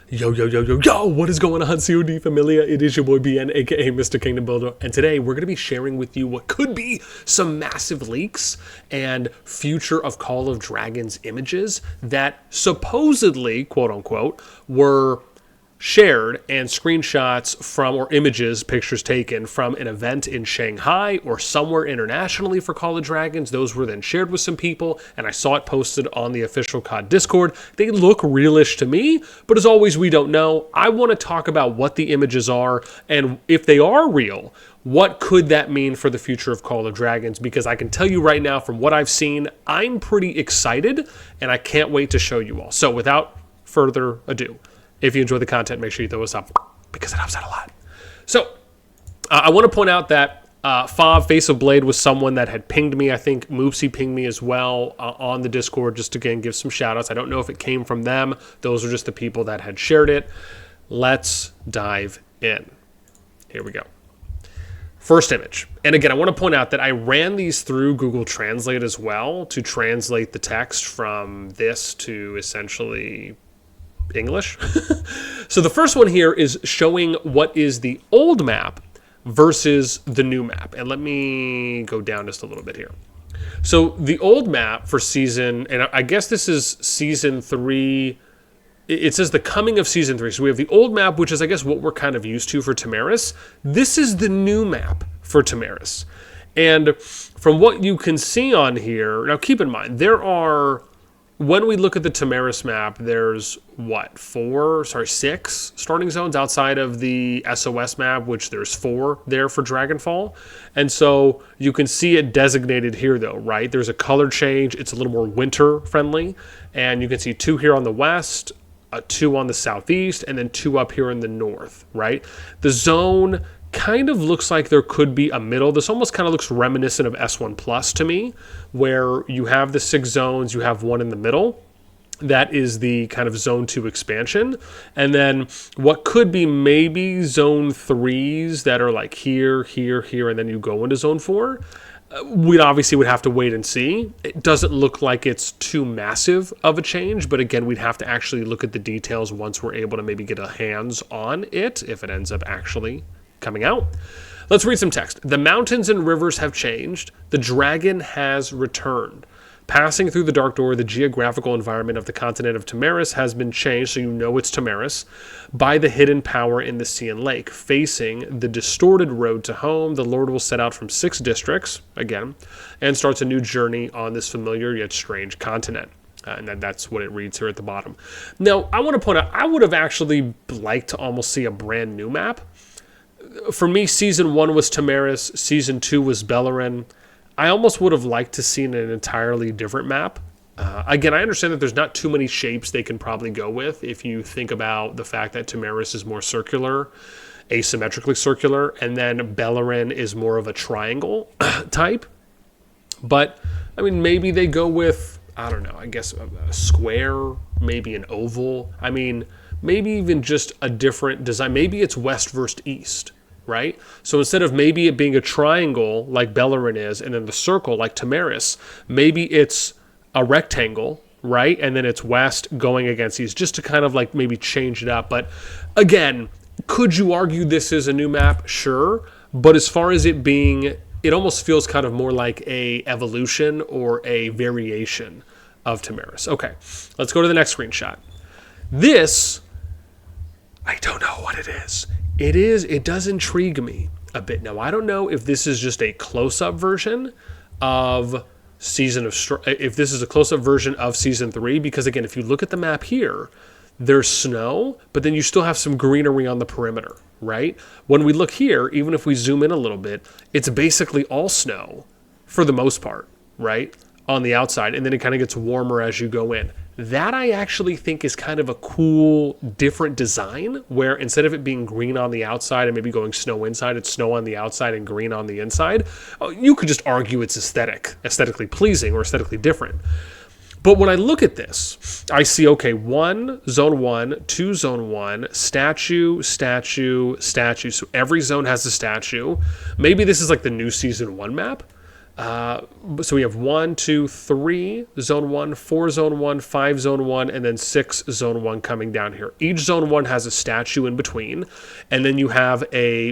Yo, yo, yo, yo, yo, what is going on, CoD Familia? It is your boy BN, aka Mr. Kingdom Builder, and today we're going to be sharing with you what could be some massive leaks and future of Call of Dragons images that supposedly, quote unquote, were shared and screenshots from, or images, pictures taken from an event in Shanghai or somewhere internationally for Call of Dragons. Those were then shared with some people, and I saw it posted on the official COD Discord. They look realish to me, but as always, we don't know. I want to talk about what the images are, and if they are real, what could that mean for the future of Call of Dragons? Because I can tell you right now, from what I've seen, I'm pretty excited, and I can't wait to show you all. So without further ado, if you enjoy the content, make sure you throw us up because it helps out a lot. So I want to point out that Fob, Face of Blade, was someone that had pinged me. I think Moopsy pinged me as well on the Discord, just to, again, give some shout outs. I don't know if it came from them. Those are just the people that had shared it. Let's dive in. Here we go. First image. And again, I want to point out that I ran these through Google Translate as well to translate the text from this to essentially English. So the first one here is showing what is the old map versus the new map. And let me go down just a little bit here. So the old map for season, and I guess this is season 3. It says the coming of season 3. So we have the old map, which is, I guess, what we're kind of used to for Tamaris. This is the new map for Tamaris. And from what you can see on here, now keep in mind, there are, when we look at the Tamaris map, there's what, 6 starting zones outside of the SOS map, which there's 4 there for Dragonfall. And so you can see it designated here though, right? There's a color change. It's a little more winter friendly. And you can see 2 here on the west, 2 on the southeast, and then 2 up here in the north, right? The zone kind of looks like there could be a middle. This almost kind of looks reminiscent of S1 Plus to me, where you have the 6 zones, you have 1 in the middle. That is the kind of zone 2 expansion. And then what could be maybe zone 3s that are like here, here, here, and then you go into zone 4. We obviously would have to wait and see. It doesn't look like it's too massive of a change, but again, we'd have to actually look at the details once we're able to maybe get a hands on it, if it ends up actually coming out. Let's read some text. The mountains and rivers have changed. The dragon has returned. Passing through the Dark Door, the geographical environment of the continent of Tamaris has been changed, so you know it's Tamaris, by the hidden power in the sea and lake. Facing the distorted road to home, the Lord will set out from 6 districts, again, and starts a new journey on this familiar yet strange continent. And that's what it reads here at the bottom. Now, I want to point out, I would have actually liked to almost see a brand new map. For me, Season 1 was Tamaris, Season 2 was Beleren. I almost would have liked to see an entirely different map. Again, I understand that there's not too many shapes they can probably go with if you think about the fact that Tamaris is more circular, asymmetrically circular, and then Beleren is more of a triangle type. But, I mean, maybe they go with, I don't know, I guess a square, maybe an oval. I mean, maybe even just a different design. Maybe it's west versus east, right? So instead of maybe it being a triangle like Beleren is, and then the circle like Tamaris, maybe it's a rectangle, right? And then it's west going against east, just to kind of like maybe change it up. But again, could you argue this is a new map? Sure. But as far as it being, it almost feels kind of more like a evolution or a variation of Tamaris. Okay, let's go to the next screenshot. This, I don't know what it is. It does intrigue me a bit. Now, I don't know if this is just a close-up version of if this is a close-up version of Season 3, because again, if you look at the map here, there's snow, but then you still have some greenery on the perimeter, right? When we look here, even if we zoom in a little bit, it's basically all snow for the most part, right? On the outside, and then it kind of gets warmer as you go in. That I actually think is kind of a cool, different design, where instead of it being green on the outside and maybe going snow inside, it's snow on the outside and green on the inside. You could just argue it's aesthetically pleasing or aesthetically different. But when I look at this, I see, okay, 1, Zone 1, 2, Zone 1, statue, statue, statue. So every zone has a statue. Maybe this is like the new Season 1 map. So we have 1, 2, 3 zone 1, 4 zone 1, 5 zone 1, and then 6 zone 1 coming down here. Each zone 1 has a statue in between, and then you have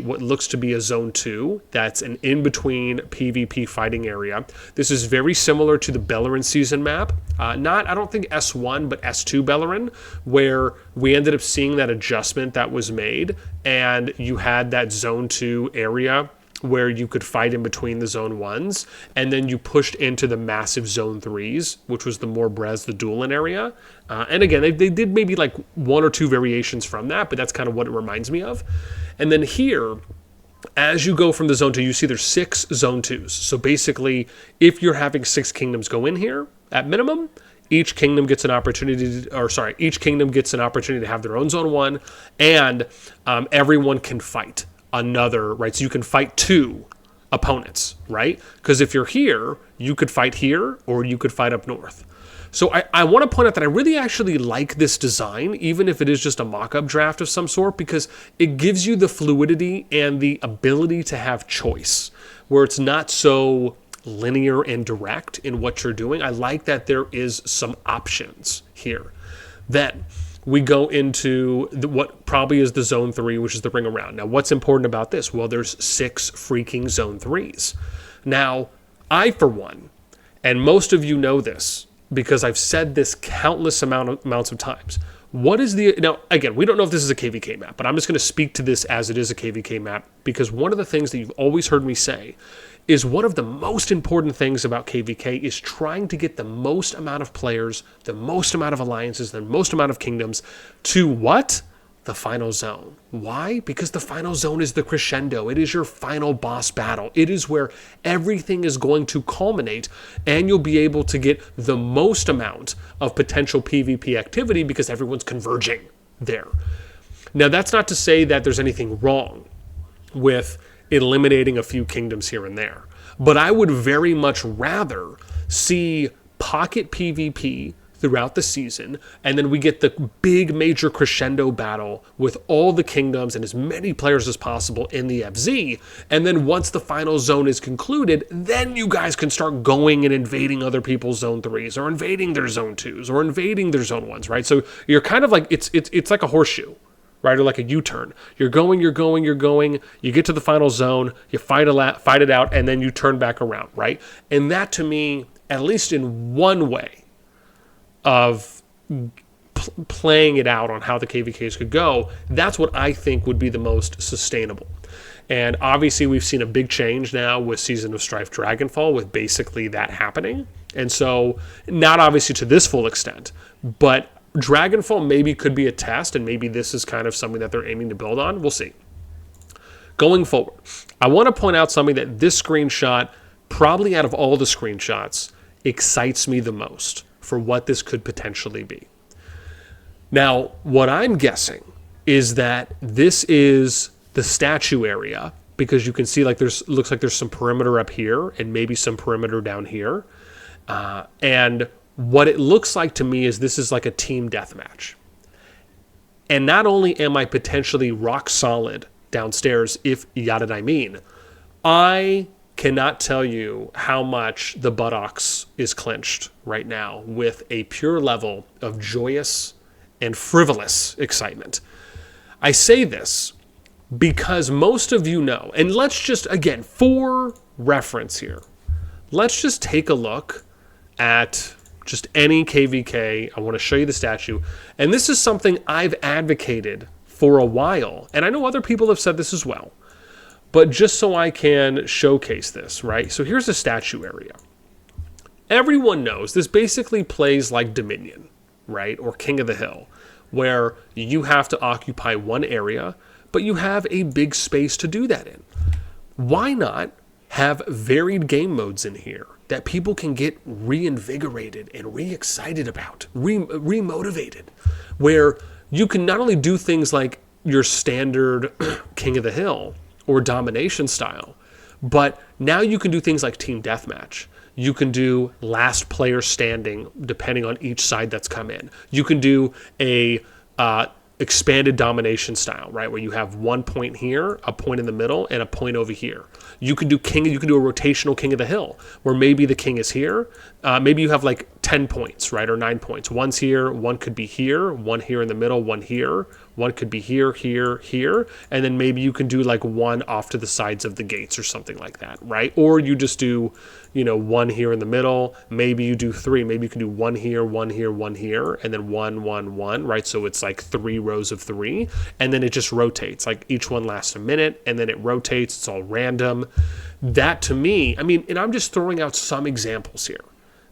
what looks to be a zone 2 that's an in-between PvP fighting area. This is very similar to the Beleren season map. I don't think S1, but S2 Beleren, where we ended up seeing that adjustment that was made, and you had that zone 2 area where you could fight in between the zone 1s, and then you pushed into the massive zone 3s, which was the more Brez, the Dueling area. And again, they did maybe like 1 or 2 variations from that, but that's kind of what it reminds me of. And then here, as you go from the zone 2, you see there's 6 zone 2s. So basically, if you're having 6 kingdoms go in here, at minimum, each kingdom gets an opportunity to have their own zone 1, and everyone can fight another, right? So you can fight 2 opponents, right? Because if you're here, you could fight here or you could fight up north. So I want to point out that I really actually like this design, even if it is just a mock-up draft of some sort, because it gives you the fluidity and the ability to have choice, where it's not so linear and direct in what you're doing. I like that there is some options here. Then we go into what probably is the zone 3, which is the ring around. Now, what's important about this? Well, there's 6 freaking zone 3s. Now, I, for one, and most of you know this because I've said this countless amounts of times. Now, again, we don't know if this is a KVK map, but I'm just going to speak to this as it is a KVK map, because one of the things that you've always heard me say is one of the most important things about KVK is trying to get the most amount of players, the most amount of alliances, the most amount of kingdoms to what? The final zone. Why? Because the final zone is the crescendo. It is your final boss battle. It is where everything is going to culminate, and you'll be able to get the most amount of potential PvP activity because everyone's converging there. Now, that's not to say that there's anything wrong with eliminating a few kingdoms here and there, but I would very much rather see pocket PvP throughout the season, and then we get the big major crescendo battle with all the kingdoms and as many players as possible in the FZ, and then once the final zone is concluded, then you guys can start going and invading other people's zone 3s, or invading their zone 2s, or invading their zone 1s, right? So you're kind of like, it's like a horseshoe, right? Or like a U-turn. You're going, you get to the final zone, you fight it out, and then you turn back around, right? And that, to me, at least in one way of playing it out on how the KVKs could go, that's what I think would be the most sustainable. And obviously we've seen a big change now with Season of Strife Dragonfall, with basically that happening. And so, not obviously to this full extent, but Dragonfall maybe could be a test, and maybe this is kind of something that they're aiming to build on. We'll see. Going forward, I want to point out something that this screenshot, probably out of all the screenshots, excites me the most for what this could potentially be. Now, what I'm guessing is that this is the statue area, because you can see like looks like there's some perimeter up here and maybe some perimeter down here. And what it looks like to me is this is like a team deathmatch. And not only am I potentially rock solid downstairs, if you got it, I cannot tell you how much the buttocks is clenched right now with a pure level of joyous and frivolous excitement. I say this because most of you know, and let's just, again, for reference here, let's just take a look at just any KVK. I want to show you the statue. And this is something I've advocated for a while, and I know other people have said this as well, but just so I can showcase this, right? So here's the statue area. Everyone knows this basically plays like Dominion, right? Or King of the Hill, where you have to occupy one area, but you have a big space to do that in. Why not have varied game modes in here that people can get reinvigorated and re-excited about, re-motivated, where you can not only do things like your standard King of the Hill or domination style, but now you can do things like team deathmatch. You can do last player standing, depending on each side that's come in. You can do a expanded domination style, right? Where you have 1 point here, a point in the middle, and a point over here. You can do you can do a rotational king of the hill, where maybe the king is here. Maybe you have like 10 points, right? Or 9 points. One's here, one could be here, one here in the middle, one here. One could be here, here, here. And then maybe you can do like one off to the sides of the gates or something like that, right? Or you just do, one here in the middle. Maybe you do 3. Maybe you can do 1 here, 1 here, 1 here, and then 1, 1, 1, right? So it's like 3 rows of 3. And then it just rotates. Like each one lasts a minute, and then it rotates. It's all random. That to me, and I'm just throwing out some examples here.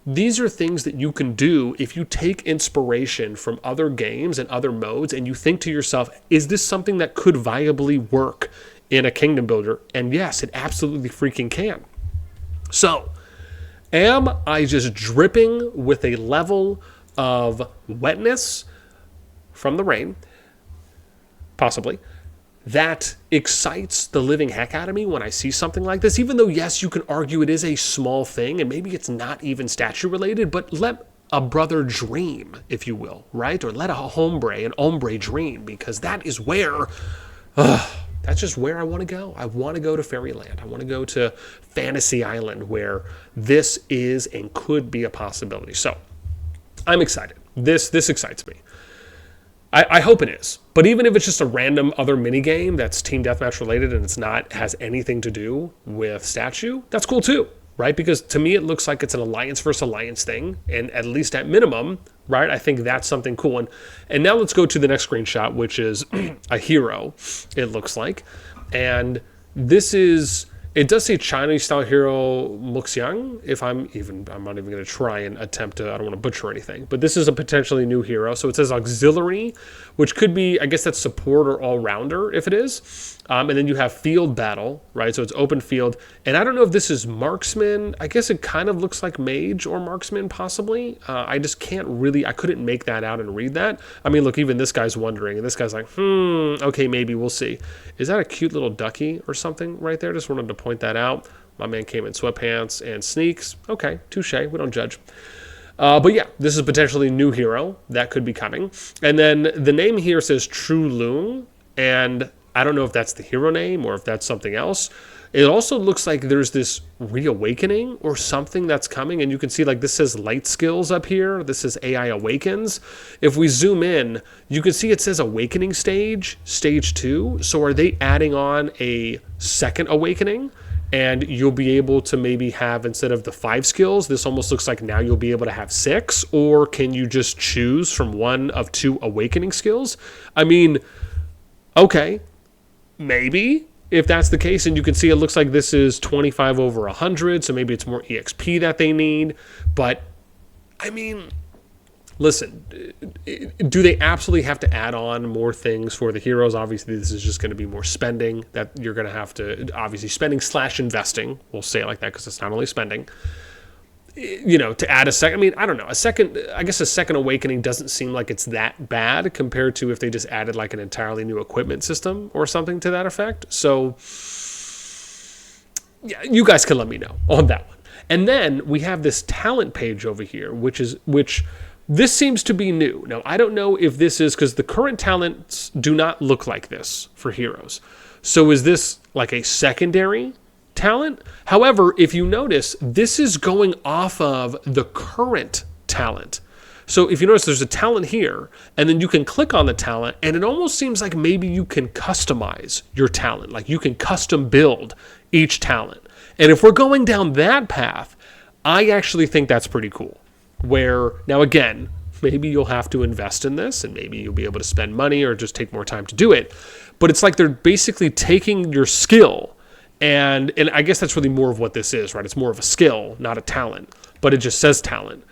These are things that you can do if you take inspiration from other games and other modes and you think to yourself, is this something that could viably work in a kingdom builder? And yes, it absolutely freaking can. So, am I just dripping with a level of wetness from the rain? Possibly. That excites the living heck out of me when I see something like this, even though, yes, you can argue it is a small thing and maybe it's not even statue related, but let a brother dream, if you will, right? Or let an hombre dream, because that is where, that's just where I want to go. I want to go to Fairyland. I want to go to Fantasy Island, where this is and could be a possibility. So I'm excited. This excites me. I hope it is. But even if it's just a random other mini game that's Team Deathmatch related and has anything to do with statue, that's cool too, right? Because to me, it looks like it's an alliance versus alliance thing. And at least at minimum, right, I think that's something cool. And now let's go to the next screenshot, which is a hero, it looks like. And this is... It does say Chinese-style hero Muxiang, I'm not even going to try and attempt to, I don't want to butcher anything. But this is a potentially new hero. So it says auxiliary, which could be, I guess that's support or all-rounder if it is. And then you have field battle, right? So it's open field. And I don't know if this is marksman. I guess it kind of looks like mage or marksman possibly. I just I couldn't make that out and read that. Look, even this guy's wondering. And this guy's like, okay, maybe we'll see. Is that a cute little ducky or something right there? Just wanted to point that out. My man came in sweatpants and sneaks. Okay, touche. We don't judge. But yeah, this is a potentially new hero that could be coming. And then the name here says True Loon. And I don't know if that's the hero name or if that's something else. It also looks like there's this reawakening or something that's coming. And you can see like this says light skills up here. This is AI awakens. If we zoom in, you can see it says awakening stage 2. So are they adding on a second awakening? And you'll be able to maybe have, instead of the 5 skills, this almost looks like now you'll be able to have 6. Or can you just choose from one of 2 awakening skills? Okay. Maybe, if that's the case. And you can see it looks like this is 25 over 100, so maybe it's more EXP that they need. But, listen, do they absolutely have to add on more things for the heroes? Obviously, this is just going to be more spending that you're going to have to, obviously, spending/investing. We'll say it like that because it's not only spending. To add a second, I don't know. I guess a second awakening doesn't seem like it's that bad compared to if they just added like an entirely new equipment system or something to that effect. So, yeah, you guys can let me know on that one. And then we have this talent page over here, which this seems to be new. Now, I don't know if this is because the current talents do not look like this for heroes. So is this like a secondary talent? However, if you notice, this is going off of the current talent. So if you notice, there's a talent here, and then you can click on the talent, and it almost seems like maybe you can customize your talent. Like you can custom build each talent. And if we're going down that path, I actually think that's pretty cool. Where, now again, maybe you'll have to invest in this, and maybe you'll be able to spend money or just take more time to do it. But it's like they're basically taking your skill, and I guess that's really more of what this is, right? It's more of a skill, not a talent, but it just says talent.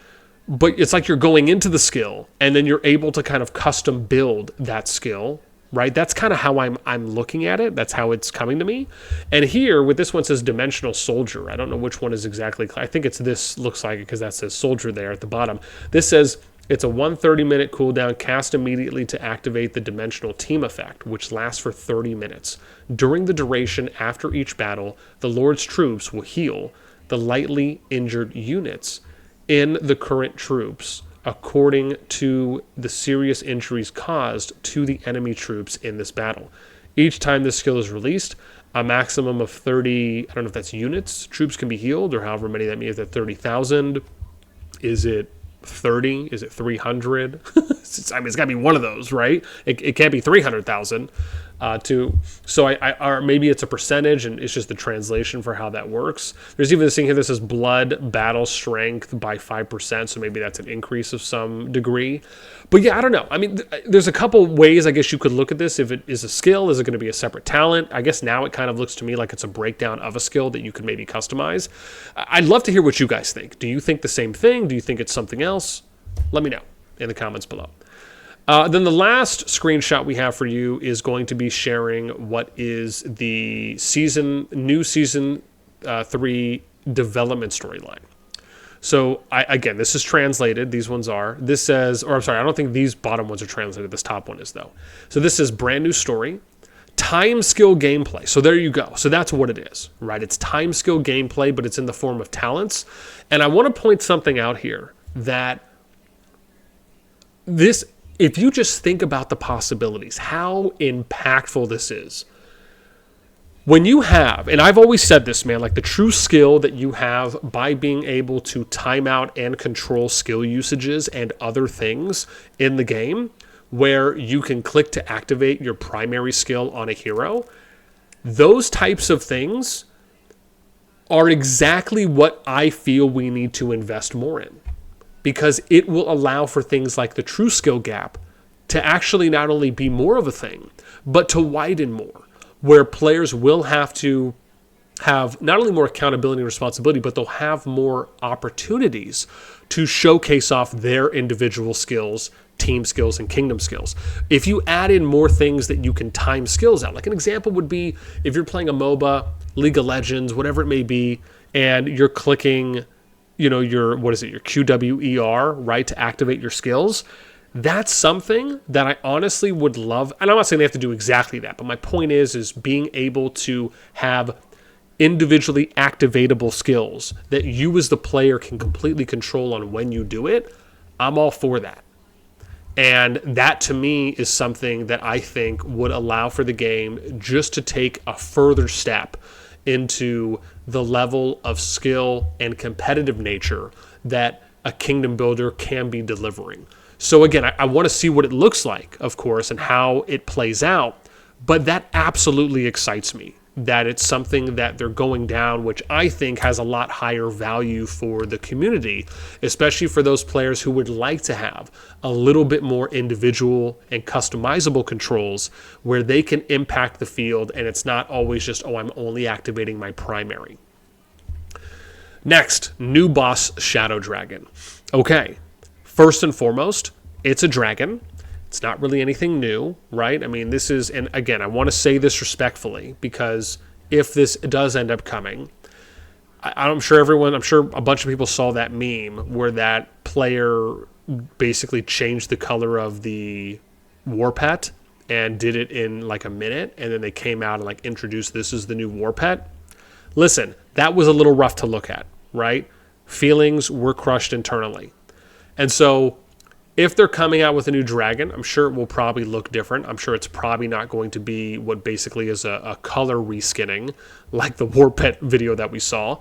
But it's like you're going into the skill, and then you're able to kind of custom build that skill, right? That's kind of how I'm looking at it. That's how it's coming to me. And here, with this one says Dimensional Soldier. I don't know which one is exactly. I think it's this, looks like it, because that says Soldier there at the bottom. This says it's a 130-minute cooldown, cast immediately to activate the Dimensional Team effect, which lasts for 30 minutes. During the duration after each battle, the Lord's troops will heal the lightly injured units in the current troops according to the serious injuries caused to the enemy troops in this battle. Each time this skill is released, a maximum of 30, I don't know if that's units, troops can be healed, or however many that means. Is that 30,000? Is it 30? Is it 300? I mean, it's got to be one of those, right? It can't be 300,000. Or maybe it's a percentage, and it's just the translation for how that works. There's even this thing here that says blood battle strength by 5%, so maybe that's an increase of some degree. But yeah, I don't know. I mean, there's a couple ways I guess you could look at this. If it is a skill, is it going to be a separate talent? I guess now it kind of looks to me like it's a breakdown of a skill that you could maybe customize. I'd love to hear what you guys think. Do you think the same thing? Do you think it's something else? Let me know in the comments below. Then the last screenshot we have for you is going to be sharing what is the new season 3 development storyline. So again, this is translated. These ones are. This says, or I'm sorry, I don't think these bottom ones are translated. This top one is though. So this is brand new story, time skill gameplay. So there you go. So that's what it is, right? It's time skill gameplay, but it's in the form of talents. And I want to point something out here that this, if you just think about the possibilities, how impactful this is. When you have, and I've always said this, man, like the true skill that you have by being able to time out and control skill usages and other things in the game, where you can click to activate your primary skill on a hero, those types of things are exactly what I feel we need to invest more in. Because it will allow for things like the true skill gap to actually not only be more of a thing, but to widen more, where players will have to have not only more accountability and responsibility, but they'll have more opportunities to showcase off their individual skills, team skills, and kingdom skills. If you add in more things that you can time skills out, like an example would be if you're playing a MOBA, League of Legends, whatever it may be, and you're clicking your QWER, right, to activate your skills. That's something that I honestly would love. And I'm not saying they have to do exactly that, but my point is being able to have individually activatable skills that you as the player can completely control on when you do it. I'm all for that. And that to me is something that I think would allow for the game just to take a further step into the level of skill and competitive nature that a kingdom builder can be delivering. So again, I want to see what it looks like, of course, and how it plays out, but that absolutely excites me, that it's something that they're going down, which I think has a lot higher value for the community, especially for those players who would like to have a little bit more individual and customizable controls where they can impact the field, and it's not always just, oh, I'm only activating my primary. Next, new boss Shadow Dragon. Okay, first and foremost, it's a dragon. It's not really anything new, right? I mean, this is, and again, I want to say this respectfully, because if this does end up coming, I'm sure a bunch of people saw that meme where that player basically changed the color of the war pet and did it in like a minute, and then they came out and like introduced this is the new war pet. Listen, that was a little rough to look at, right? Feelings were crushed internally. And so if they're coming out with a new dragon, I'm sure it will probably look different. I'm sure it's probably not going to be what basically is a color reskinning like the war pet video that we saw,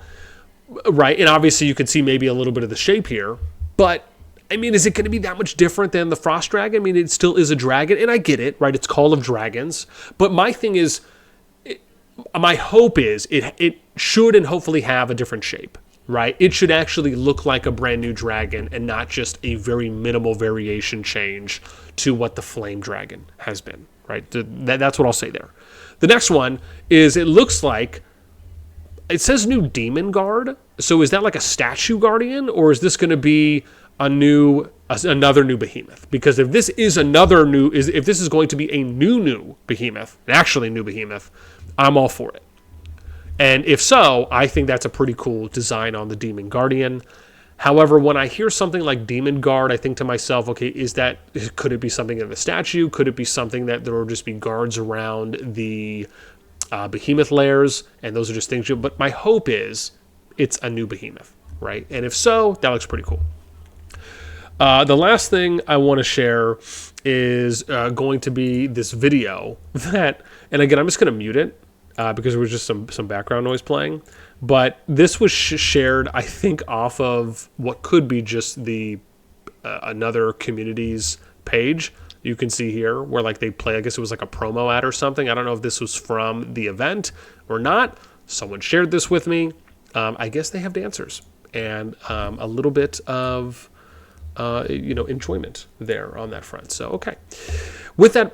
right? And obviously you can see maybe a little bit of the shape here, but I mean, is it going to be that much different than the frost dragon? I mean, it still is a dragon, and I get it, right? It's Call of Dragons. But my thing is, my hope is it should and hopefully have a different shape, right? It should actually look like a brand new dragon and not just a very minimal variation change to what the flame dragon has been, right? That's what I'll say there. The next one is, it looks like, it says new demon guard. So is that like a statue guardian, or is this going to be another new behemoth? Because if this is if this is going to be a new behemoth, an actually new behemoth, I'm all for it. And if so, I think that's a pretty cool design on the Demon Guardian. However, when I hear something like Demon Guard, I think to myself, okay, could it be something in the statue? Could it be something that there will just be guards around the behemoth layers, and those are just things? But my hope is it's a new behemoth, right? And if so, that looks pretty cool. The last thing I want to share is going to be this video that, and again, I'm just going to mute it because there was just some background noise playing. But this was shared, I think, off of what could be just the another community's page. You can see here where like they play, I guess it was like a promo ad or something. I don't know if this was from the event or not. Someone shared this with me. I guess they have dancers and a little bit of enjoyment there on that front. So, okay. With that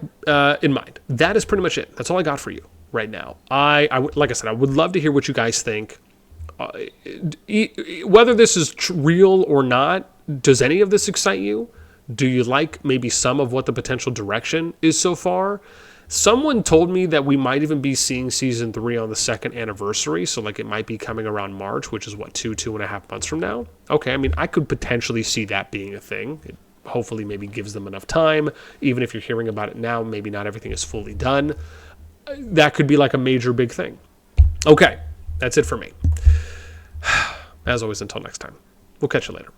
in mind, that is pretty much it. That's all I got for you right now. Like I said, I would love to hear what you guys think. Whether this is real or not, does any of this excite you? Do you like maybe some of what the potential direction is so far? Someone told me that we might even be seeing season 3 on the 2nd anniversary. So like it might be coming around March, which is what, 2.5 months from now. Okay. I mean, I could potentially see that being a thing. It hopefully maybe gives them enough time. Even if you're hearing about it now, maybe not everything is fully done. That could be like a major big thing. Okay. That's it for me. As always, until next time, we'll catch you later.